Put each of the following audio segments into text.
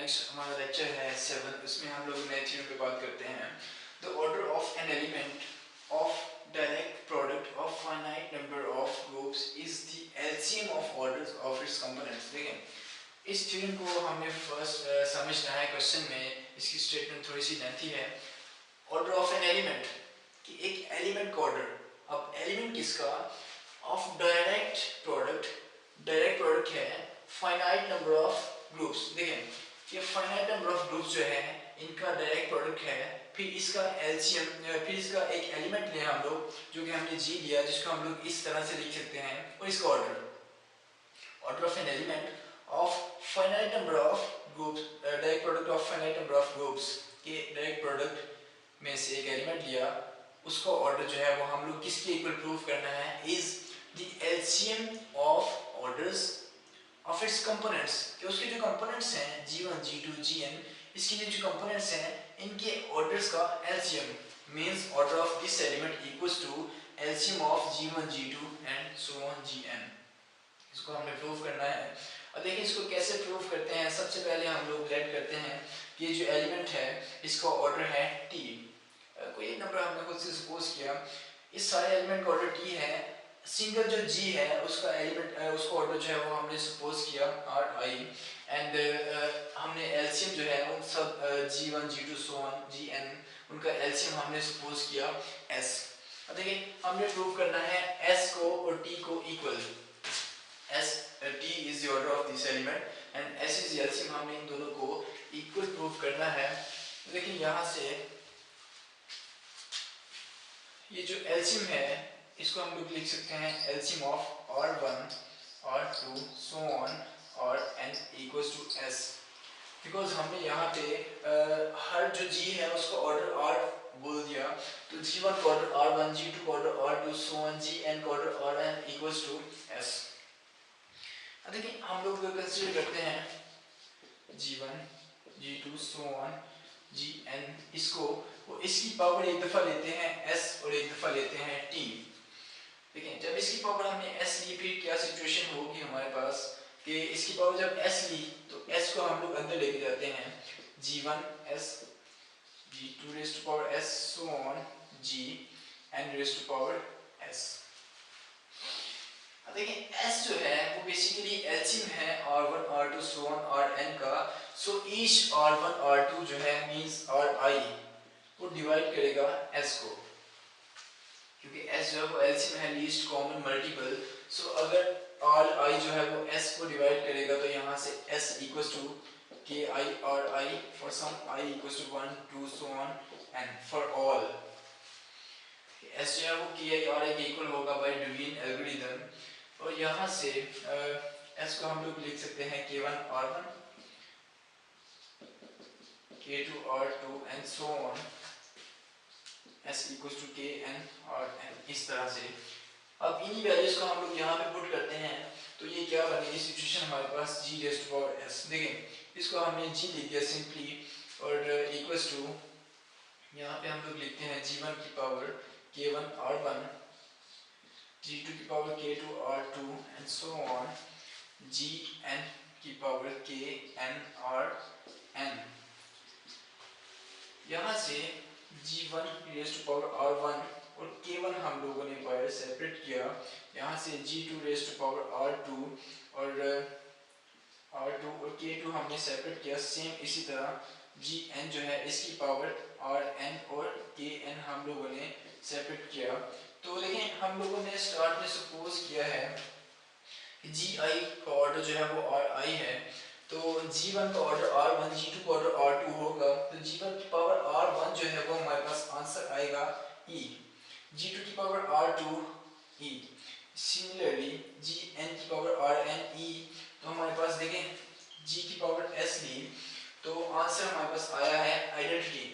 Next हमारा lecture है 7, उसमें हम लोग नए थ्योरम पे बात करते हैं। The order of an element of direct product of finite number of groups is the LCM of orders of its components. देखें इस थ्योरम को हमें फर्स्ट समझना है। क्वेश्चन में इसकी स्टेटमेंट थोड़ी सी लेंथी है। ऑर्डर ऑफ एन एलिमेंट कि एक एलिमेंट का ऑर्डर, अब एलिमेंट किसका, ऑफ डायरेक्ट प्रोडक्ट है फाइनाइट नंबर ऑफ ग्रुप्स। देखें ये फाइनाइट नंबर ऑफ ग्रुप्स जो है इनका डायरेक्ट प्रोडक्ट है, फिर इसका एलसीएम, फिर इसका एक एलिमेंट लिया हम लोग जो कि हमने जी लिया, जिसको हम लोग इस तरह से लिख सकते हैं, और इसका order of an element of finite number of groups, direct product of finite number of groups के डायरेक्ट प्रोडक्ट में से एक एलिमेंट लिया, उसका ऑर्डर जो है वो हम लोग किसके इक्वल प्रूफ करना है, is the LCM of orders of its components, कि उसके जो कंपोनेंट्स हैं g1 g2 gn, इसके लिए जो कंपोनेंट्स हैं इनके ऑर्डर्स का LCM means order of this element equals to LCM of g1 g2 and so on gn। इसको हमने प्रूव करना है। और देखिए इसको कैसे प्रूव करते हैं। सबसे पहले हम लोग लेट करते हैं कि ये जो एलिमेंट है इसका ऑर्डर है t। कोई एक नंबर हमने खुद से सपोज किया, इस सारे एलिमेंट का ऑर्डर t है। सिंगल जो g है उसका एलिमेंट, उसका ऑर्डर जो है वो हमने सपोज किया r i, एंड हमने एलसीएम जो है उन सब g1 g2 so on gn, उनका एलसीएम हमने सपोज किया s। अब देखिए हमने प्रूव करना है s को और t को equal. t is the order of this element and s is the LCM, हमने इन दोनों को इक्वल प्रूव करना है। देखिए यहाँ से ये जो LCM है इसको हम लोग लिख सकते हैं LCM of r1 r2 so on और n equals to s, because हमने यहाँ पे हर जो g है उसका ऑर्डर r बोल दिया, तो g1 का ऑर्डर r1, g2 का order r2 so on gn का order rn equals to s। देखिए हम लोग कंसीडर करते हैं g1 g2 so on gn, इसको वो इसकी पावर एक दफ़ा लेते हैं s और एक दफ़ा लेते हैं t। देखिए जब इसकी पावर हमने s ली, फिर क्या सिचुएशन होगी हमारे पास कि इसकी पावर जब s ली तो s को हम लोग अंदर लेके जाते हैं, g1 s g2 raise to power s so on gn raise to power s। देखिए s जो है वो बेसिकली एलसीएम है r1 r2 so on rn का, सो ईच r1 r2 जो है मींस ri वो डिवाइड करेगा s को, क्योंकि s जो है वो एलसीएम है लीस्ट कॉमन मल्टीपल। सो अगर ri जो है वो s को डिवाइड करेगा तो यहाँ से s equals to ki ri for some I equals to 1 2 so on and for all s जो है वो ki ri के इक्वल होगा बाय ड्यूलियन एल्गोरिथम। और यहाँ से s को हम लोग लिख सकते हैं k1 r1 k2 r2 and so on s equals to kn rn, इस तरह से। अब इन्हीं वैल्यूज को हम लोग यहाँ पे पुट करते हैं तो ये क्या बनेगी सिचुएशन हमारे पास g raise to power s। देखें इसको हमने g लिख दिया सिंपली, और इक्वल्स टू यहाँ पे हम लोग लिखते हैं g1 की पावर k1 r1 g2 की power k2 r2 and so on gn की पावर kn rn। यहाँ से g1 raise to power r1 और k1 हम लोगों ने बाहर सेपरेट किया, यहाँ से g2 raise to power r2 और k2 हमने सेपरेट किया सेम इसी तरह। gn जो है इसकी पावर rn और kn हम लोगों ने सेपरेट किया। तो लेकिन हम लोगों ने स्टार्ट में सपोज किया है कि gi का ऑर्डर जो है वो ri है, तो g1 का ऑर्डर r1 g2 का ऑर्डर r2 होगा, तो g1 की पावर r1 जो है वो हमारे पास आंसर आएगा e, g2 की power r2 e, similarly gn की पावर rn e। तो हमारे पास देखें g की पावर s ली तो आंसर हमारे पास आया है आइडेंटिटी।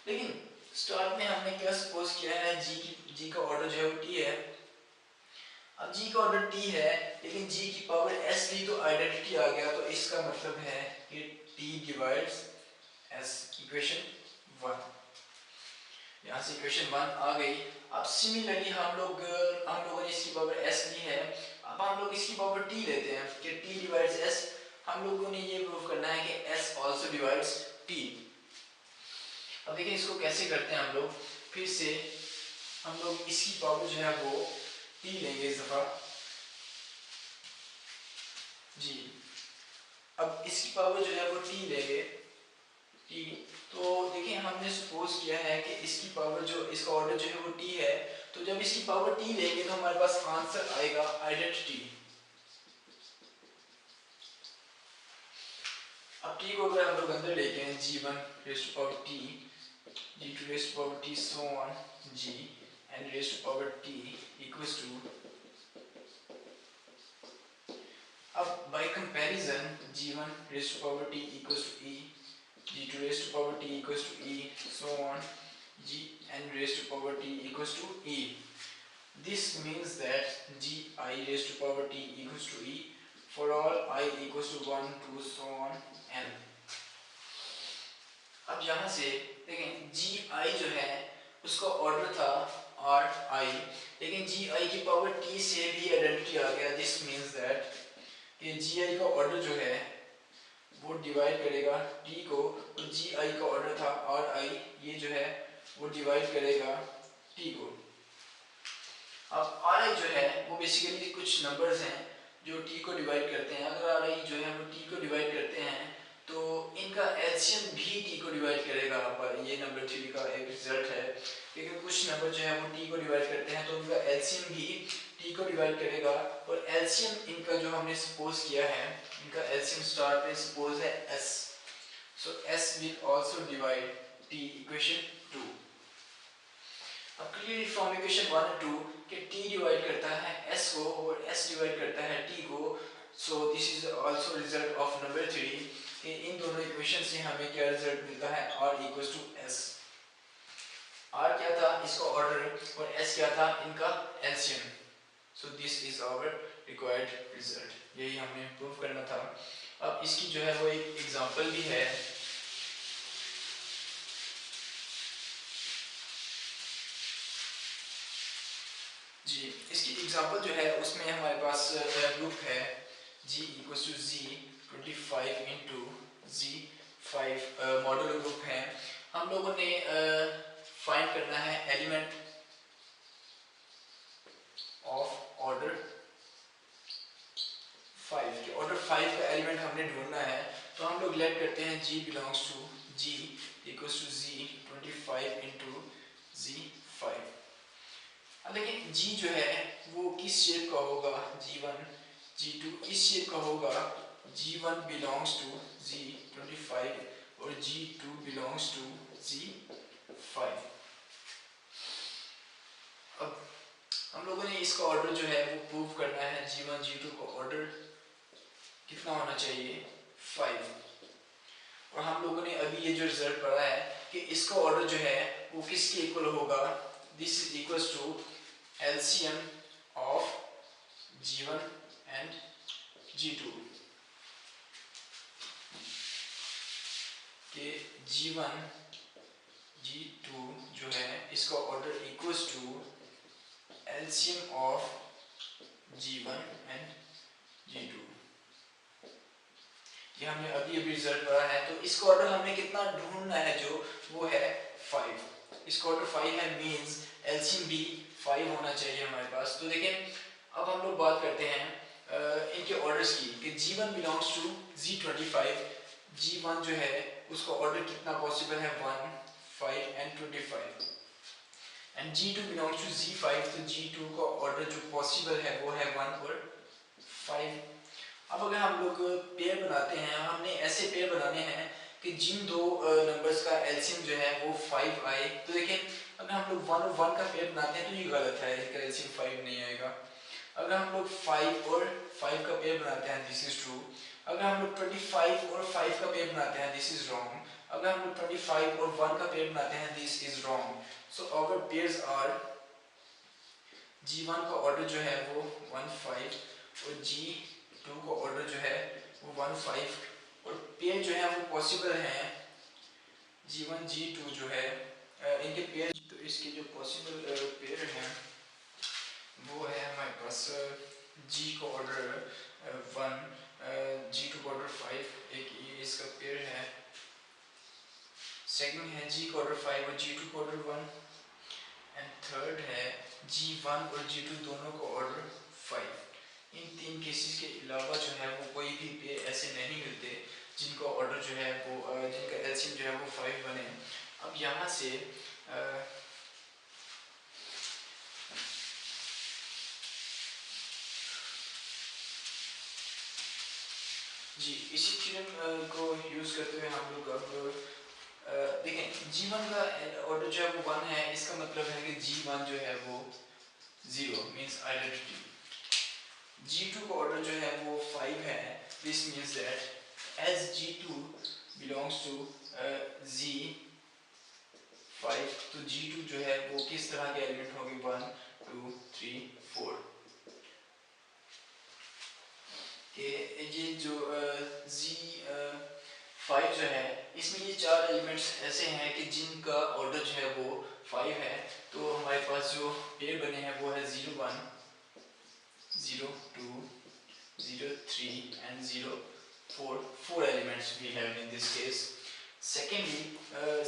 लेकिन स्टार्ट में हमने क्या सपोज किया है, g का ऑर्डर जो है वो t है। अब g का ऑर्डर t है लेकिन g की पावर s ली तो आइडेंटिटी आ गया, तो इसका मतलब है कि t डिवाइड्स s, इक्वेशन 1। यहाँ से इक्वेशन 1 आ गई। अब सिमिलरली हम लोगों ने इसकी पावर s ली है, अब हम लोग इसकी पावर t लेते हैं कि t डिवाइड्स s। हम लोगों ने ये प्रूव करना है कि s also also divides T। अब देखिए इसको कैसे करते हैं हम लोग, फिर से हम लोग इसकी पावर जो है वो T लेंगे इस दफा जी। अब इसकी पावर जो है वो T लेंगे T। तो देखिए हमने सपोज किया है कि इसकी पावर जो इसका ऑर्डर जो है वो T है, तो जब इसकी पावर T लेंगे तो हमारे पास आंसर आएगा आइडेंटिटी। अब T को अगर हम लोग अंदर लेके हैं G1 raise to power T, G2 raise to power T so on G and raise to power T equals to, अब by comparison G1 raised to power T equals to E, G2 raised to power T equals to E, so on G n raised to power T equals to E. This means that Gi raised to power T equals to E for all I equals to 1, 2, so on n. अब यहाँ से देखें Gi जो है उसका order था Ri, लेकिन Gi की पावर T से भी आइडेंटिटी आ गया। This means that कि Gi का ऑर्डर जो है वो डिवाइड करेगा T को, तो Gi का ऑर्डर था Ri, ये जो है वो डिवाइड करेगा T को। अब Ri जो है वो बेसिकली कुछ नंबर्स हैं जो T को डिवाइड करते हैं। अगर Ri जो है वो T को डिवाइड करते हैं तो इनका एलसीएम भी T को डिवाइड करेगा। पर ये नंबर 3 का एक रिजल्ट है, लेकिन कुछ नंबर जो है वो T को डिवाइड करते हैं तो उनका एलसीएम भी T को डिवाइड करेगा। और एलसीएम इनका जो हमने सपोज किया है, इनका एलसीएम स्टार पे सपोज है S, so S will also divide T equation 2। अब क्लियरली फ्रॉम इक्वेशन 1 और 2 कि T डिवाइड करता है S को और S डिवाइड करता है T को, सो this is also result of number 3 कि इन दोनों इक्वेशन से हमें क्या रिजल्ट मिलता है, R equals to S। R क्या था इसका ऑर्डर और S क्या था इनका LCM. So this is our required result, यही हमने प्रूव करना था। अब इसकी जो है वो एक एग्जांपल भी है। जी इसकी एग्जांपल जो है उसमें हमारे पास ग्रुप है G equals to Z 25 into Z5 modular group है। हम लोगों ने फाइंड करना है एलिमेंट ऑफ ऑर्डर 5 के ऑर्डर 5 का एलिमेंट हमने ढूंढना है। तो हम लोग लेट करते हैं G belongs to G equals to Z 25 into Z5। अब देखिए G जो है वो किस शेप का होगा, G1 G2 इस शेप का होगा। G1 बिलोंग्स टू Z25 और G2 बिलोंग्स टू Z5। अब हम लोगों ने इसका ऑर्डर जो है वो प्रूव करना है। G1 G2 का ऑर्डर कितना होना चाहिए 5, और हम लोगों ने अभी ये जो रिजल्ट पढ़ा है कि इसका ऑर्डर जो है वो किसके इक्वल होगा, this is equals to LCM of G1 and G2 के G1 G2 जो है इसका order equals to LCM of G1 and G2। ये हमने अभी रिजल्ट पढ़ा है। तो इसका ऑर्डर हमें कितना ढूंढना है, जो वो है 5। इसका ऑर्डर 5 है, मींस एलसीएम भी 5 होना चाहिए हमारे पास। तो देखें अब हम लोग बात करते हैं इनके ऑर्डर्स की कि G1 belongs to Z25। G1 जो है उसका ऑर्डर कितना पॉसिबल है 1, 5 and 25, and G2 belongs to Z5। तो G2 का ऑर्डर जो पॉसिबल है वो है 1 और 5। अब अगर हम लोग पेयर बनाते हैं, हमने ऐसे पेयर बनाने हैं कि जिन दो नंबर्स का एलसीएम जो है वो 5 आए। तो देखिए अगर हम लोग 1 और 1 का पेयर बनाते हैं तो ये गलत है, इसका एलसीएम 5 नहीं आएगा। अगर हम लोग 5 और 5 का पेयर बनाते हैं दिस इज ट्रू। अगर हम लोग 25 और 5 का पेयर बनाते हैं दिस इज रॉन्ग। अगर हम लोग 25 और 1 का पेयर बनाते हैं this is wrong. So our pairs are G1 का ऑर्डर जो है वो 1, 5 और G2 का ऑर्डर जो है वो 1, 5, और पेयर जो है वो पॉसिबल हैं G1 G2 जो है इनके पेयर। तो इसके जो पॉसिबल पेयर हैं वो है हमारे पास G का ऑर्डर 1, G2 का ऑर्डर 5, एक ये इसका पेयर है। सेकंड है G का ऑर्डर 5 और G2 का ऑर्डर 1, एंड थर्ड है G1 और G2 दोनों का ऑर्डर 5। इन तीन केसेस के अलावा जो है वो कोई भी पेयर ऐसे नहीं मिलते जिनका ऑर्डर जो है वो जिनका एलसीएम जो है वो 5 बने। अब यहाँ से जी इसी थ्योरम को यूज़ करते हुए हम लोग अब देखें G1 का ऑर्डर जो है वो 1 है, इसका मतलब है कि G1 जो है वो 0 मींस आइडेंटिटी। G2 का ऑर्डर जो है वो 5 है, this means that as G2 belongs to Z5, तो G2 जो है वो किस तरह के एलिमेंट होंगे 1 2 3 4 के। ये जो Z5 जो है इसमें ये चार एलिमेंट्स ऐसे हैं कि जिनका ऑर्डर जो है वो 5 है, तो हमारे पास जो पेयर बने हैं वो है 0 1 0 2 0 3 and 0 4, 4 elements we have in this case. Secondly,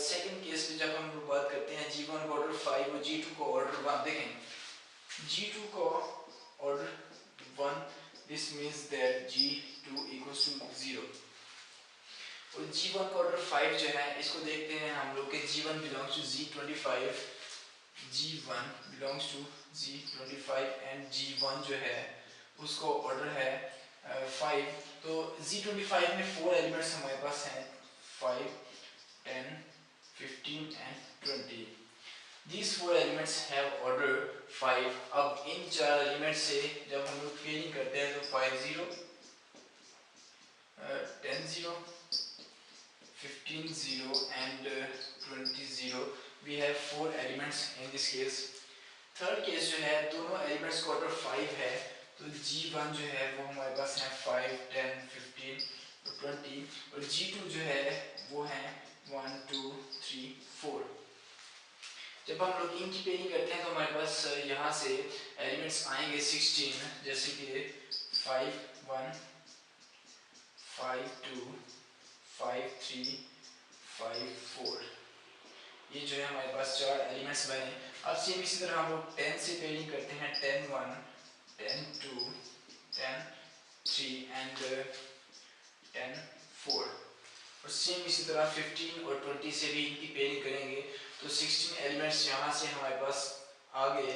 second case में जब हम लोग बात करते हैं G1 का ऑर्डर 5 और G2 का ऑर्डर 1, देखें G2 का order 1, this means that G2 equals to 0, और G1 का ऑर्डर 5 जो है इसको देखते हैं हम लोग के G1 belongs to Z25, G1 belongs to Z25 and G1 जो है उसको ऑर्डर है 5, तो Z25 में 4 एलिमेंट्स हमारे पास हैं 5 10 15 and 20। These 4 elements have order 5। अब इन चार एलिमेंट से जब हम लोग पेयरिंग करते हैं तो 5 0 10 0 15 0 and 20 0, we have 4 elements in this case। Third case जो है दोनों एलिमेंट्स का ऑर्डर 5 है, तो G1 जो है वो हमारे पास है 5 10 15 और 20, और G2 जो है वो है 1 2 3 4। जब हम लोग इनकी पेयरिंग करते हैं तो हमारे पास यहाँ से एलिमेंट्स आएंगे 16, जैसे कि 5 1 5 2 5 3 5 4, ये जो है हमारे पास चार एलिमेंट्स बने। अब सेम इसी तरह हम लोग 10 से पेयरिंग करते हैं 10 1 10 2 10 3 and 10 4, और सेम इसी तरह 15 और 20 से भी इनकी पेयरिंग करेंगे तो 16 एलिमेंट्स यहाँ से हमारे पास आ गए,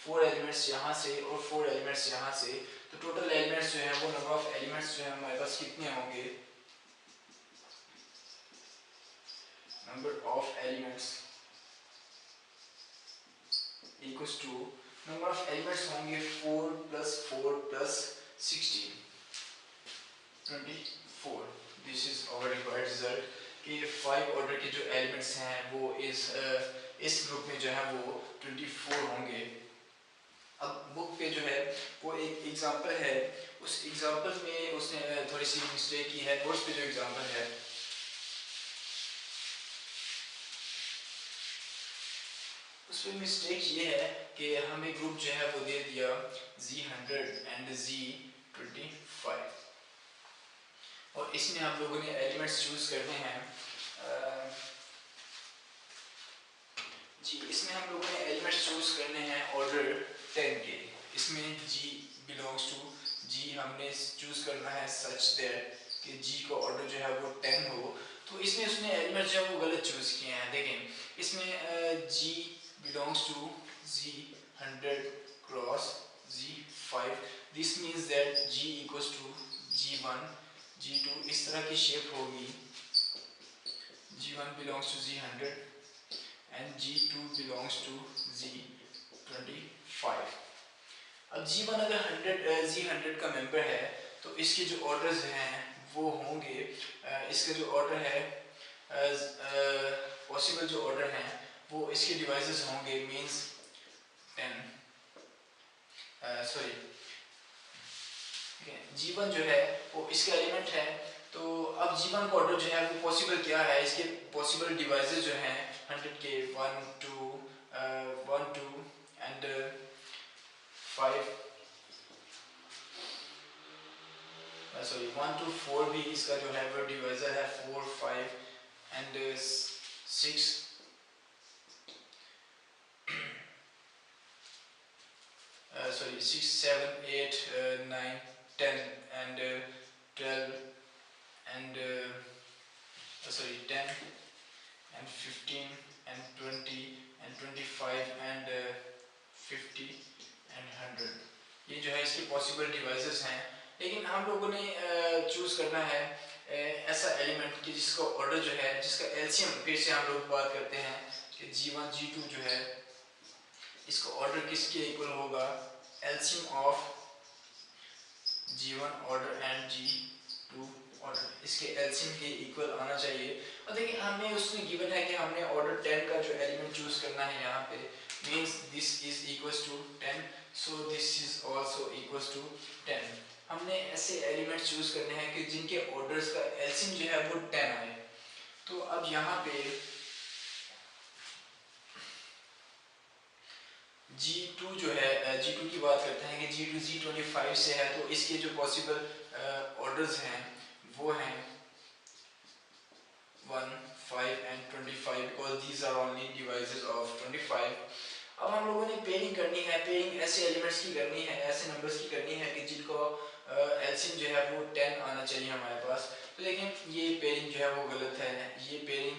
4 एलिमेंट्स यहाँ से और 4 एलिमेंट्स यहाँ से, तो टोटल एलिमेंट्स जो है वो नंबर ऑफ एलिमेंट्स जो है हमारे पास कितने होंगे, number of elements equals to number of elements होंगे 4 + 4 + 16 24। This is our required result कि 5 ऑर्डर के जो एलिमेंट्स हैं वो इस ग्रुप में जो है वो 24 होंगे। अब बुक पे जो है वो एक एग्जांपल है, उस एग्जांपल में उसने थोड़ी सी मिस्टेक की है। नोट्स पे जो एग्जांपल है उसमें मिस्टेक ये है कि हमें ग्रुप जो है वो दे दिया Z100 and Z25, और इसमें हम लोगों ने एलिमेंट्स चूज करने हैं जी, इसमें हम लोगों ने एलिमेंट्स चूज करने हैं ऑर्डर 10 के। इसमें G बिलोंग्स टू G हमने चूज करना है सच दैट कि G का ऑर्डर जो है वो 10 हो, तो इसमें उसने एलिमेंट जो है वो गलत चूज किए हैं। देखें इसमें G belongs to Z100 cross Z5, this means that G equals to G1 G2, इस तरह की शेप होगी। G1 belongs to Z100 and G2 belongs to Z25। अब G1 अगर Z100 का मेंबर है तो इसके जो ऑर्डर्स हैं वो होंगे, इसका जो ऑर्डर है पॉसिबल जो ऑर्डर हैं वो इसके डिवाइसेस होंगे मींस 10 सॉरी G1 जो है वो इसका एलिमेंट है, तो अब G1 का ऑर्डर जो है वो पॉसिबल क्या है, इसके पॉसिबल डिवाइसेस जो हैं 100 के 1 2 1 2 एंड 5 सॉरी 1 2 4 भी इसका जो है वो डिवाइजर है 4 5 and 6 6 sorry 6 7 8 9 10 and 12 and sorry 10 and 15 and 20 and 25 and 50 and 100, ये जो है इसके पॉसिबल डिवाइसेस हैं। लेकिन हम लोगों ने चूज़ करना है ऐसा एलिमेंट कि जिसका ऑर्डर जो है, जिसका एलसीएम फिर से हम लोग बात करते हैं कि G1 G2 जो है इसका ऑर्डर किसके इक्वल होगा, LCM of G1 order and G2 order, इसके एलसीएम के इक्वल आना चाहिए। और देखिए हमें उसमें गिवन है कि हमने ऑर्डर 10 का जो एलिमेंट चूज करना है यहाँ पे, means this is equals to 10, so this is also equals to 10। हमने ऐसे एलिमेंट चूज करने हैं कि जिनके ऑर्डर्स का एलसीएम जो है वो 10 आए। तो अब यहाँ पे G2 जो है, G2 की बात करते हैं कि G2 G25 से है, तो इसके जो पॉसिबल ऑर्डर्स हैं वो हैं 1 5 and 25 because these are only divisors of 25। अब हम लोगों ने पेयरिंग करनी है, पेयरिंग ऐसे एलिमेंट्स की करनी है, ऐसे नंबर्स की करनी है कि जिनको एलसीएम जो है वो 10 आना चाहिए हमारे पास। तो लेकिन ये पेयरिंग जो है वो गलत है, ये पेयरिंग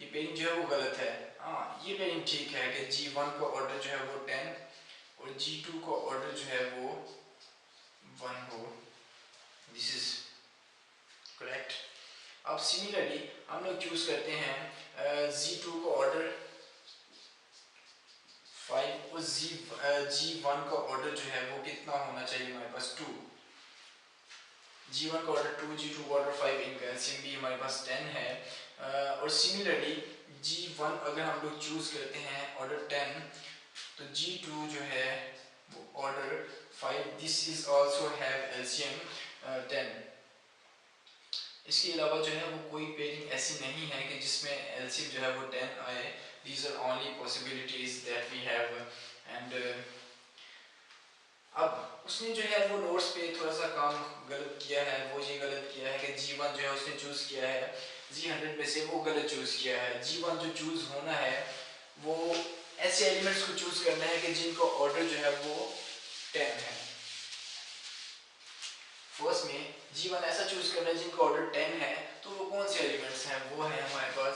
ये पेयरिंग जो है वो गलत है। हाँ ये पेयरिंग ठीक है कि G1 का ऑर्डर जो है वो 10 और G2 का ऑर्डर जो है वो 1 हो, दिस इज करेक्ट। अब सिमिलरली हम लोग चूज करते हैं G2 का ऑर्डर 5 और G1 का ऑर्डर जो है वो कितना होना चाहिए हमारे पास 2। G1 का ऑर्डर 2, G2 का ऑर्डर 5, इनका एलसीएम भी हमारे पास 10 है। और सिमिलरली G1 अगर हम लोग चूज करते हैं ऑर्डर 10, तो G2 जो है वो order 5, this is also have LCM 10। इसके अलावा जो है वो कोई पेयरिंग ऐसी नहीं है कि जिसमें एलसीएम जो है वो 10 आए। These are only possibilities that we have. And अब उसने जो है वो नोट्स पे थोड़ा सा काम गलत किया है, वो ये गलत किया है कि G1 जो है उसने चूज किया है G100 में से वो गलत चूज किया है। G1 जो चूज होना है वो ऐसे एलिमेंट्स को चूज करना है कि जिनको ऑर्डर जो है वो 10 है। फर्स्ट में G1 ऐसा चूज करना है जिनका ऑर्डर 10 है, तो वो कौन से एलिमेंट्स हैं, वो है हमारे पास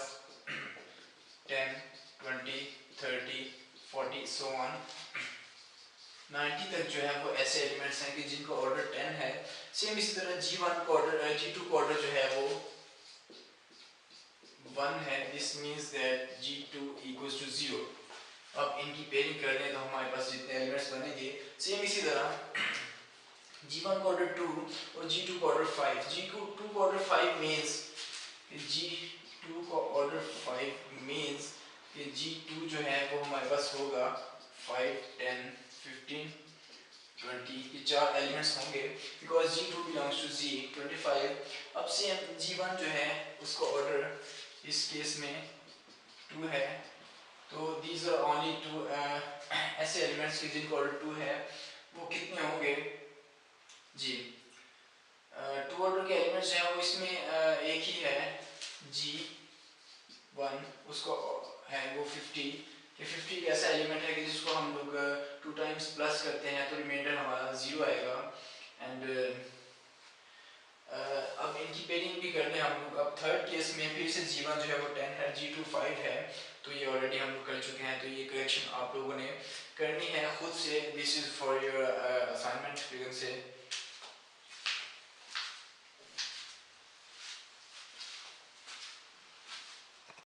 10 20 30 40 सो ऑन 90 तक जो है वो ऐसे एलिमेंट्स हैं कि जिनका ऑर्डर 10 है। सेम इसी तरह G1 का ऑर्डर G2 का ऑर्डर जो है वो 1 है, this means that G2 equals to 0। अब इनकी पेयरिंग कर लें तो हमारे पास जितने एलिमेंट्स बनेंगे, सेम इसी तरह G1 का ऑर्डर 2 और G2 का ऑर्डर 5। G2 का ऑर्डर 5 मींस G2 का ऑर्डर 5 मींस कि G2 जो है वो हमारे पास होगा 5 10 15 20, ये चार एलिमेंट्स होंगे because G2 belongs to G25। अब से G1 जो है उसका ऑर्डर इस केस में 2 है, तो दीज आर ओनली 2 ऐसे एलिमेंट्स के जिनका ऑर्डर 2 है। वो कितने होंगे जी, 2 ऑर्डर के एलिमेंट्स हैं वो इसमें एक ही है G1, उसको है वो 50। ये 50 एक ऐसा एलिमेंट है कि जिसको हम लोग 2 टाइम्स प्लस करते हैं तो रिमाइंडर हमारा 0 आएगा। एंड अब इनकी पेयरिंग भी कर लें हम लोग। अब थर्ड केस में फिर से G1 जो है वो 10 है, G2 5 है, तो ये ऑलरेडी हम लोग कर चुके हैं, तो ये करेक्शन आप लोगों ने करनी है खुद से। This is for your assignment, you can say